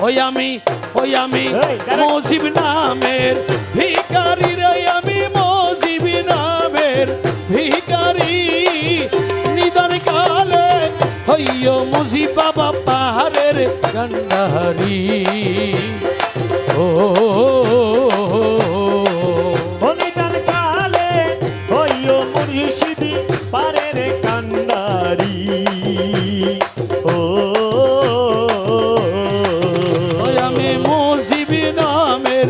ওই আমি মুজিব নামের ভিখারি রে, আমি মুজিব নামের ভিখারি। নিদান কালে হইও মুজিব বাবা পাহাড়ের কান্ডারি। ও নিদান কালে হইও মুর্শিদি পাহাড়ের কান্ডারি। ও আমি মুজিব নামের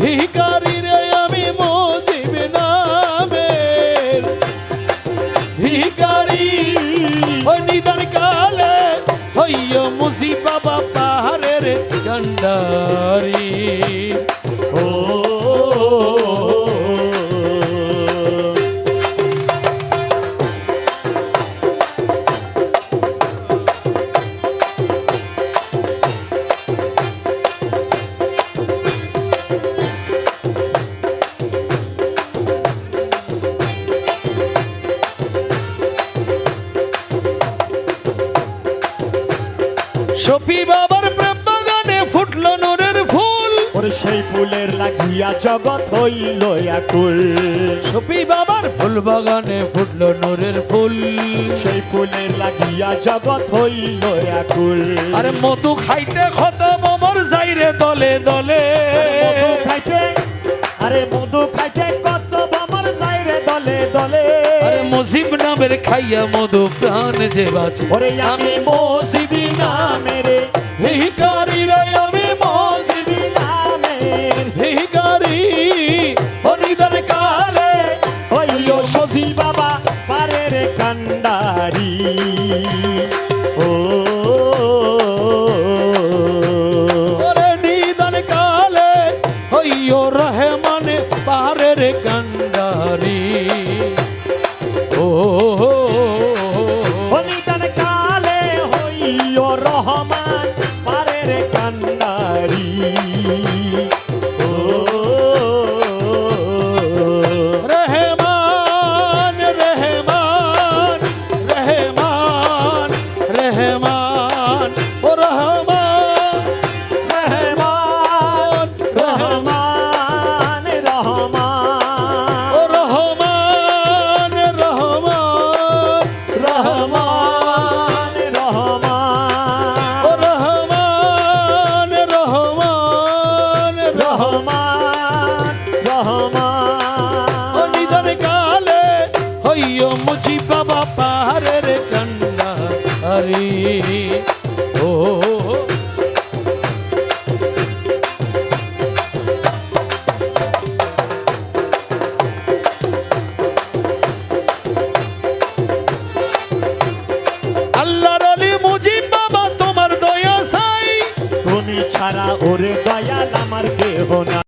ভিখারি রে, আমি মুজিব নামের ভিখারি। ওই নিদান কালে হইও মুজিব বাবা পাহাড়ের কান্ডারি। ও শফি বাবার প্রেম বাগানে ফুটলো নূরের ফুল। ওরে সেই ফুলের লাগিয়া জগৎ হইল আকুল। শফি বাবার ফুল বাগানে ফুটলো নূরের ফুল। সেই ফুলের লাগিয়া জগৎ হইল আকুল। আরে মধু খাইতে খতম মোর যাইরে দলে দলে। মধু খাইতে, আরে মধু খাইতে কত বামর যায় রে দলে দলে। আরে মুজিব নামের খাইয়া মধু প্রাণ যে বাঁচে। ওরে আমি মুজিব নামের ভিখারি রে, আমি মুজিব নামের ভিখারি। ও নিদান কালে হইও মুজিব বাবা পারের কান্ডারি। ও ওরে নিদান কালে হইও রহমান পাহাড়ের কান্ডারি। ও নিদান কালে হইও রহমান পারের কান্ডারি। ও রহমান রহমান রহমান রহমান ও রহমান রহমান রহমান রহমান ও রহমান রহমান রহমান রহমান ও রহমান রহমান রহমান রহমান ও নিদান কালে হইও মুজিব বাবা পাহাড়ের কান্ডারি। ও আল্লাহর আলী মুজিব বাবা তোমার দয়া চাই। তুমি ছাড়া ওরে দয়াল আমার কেহ না।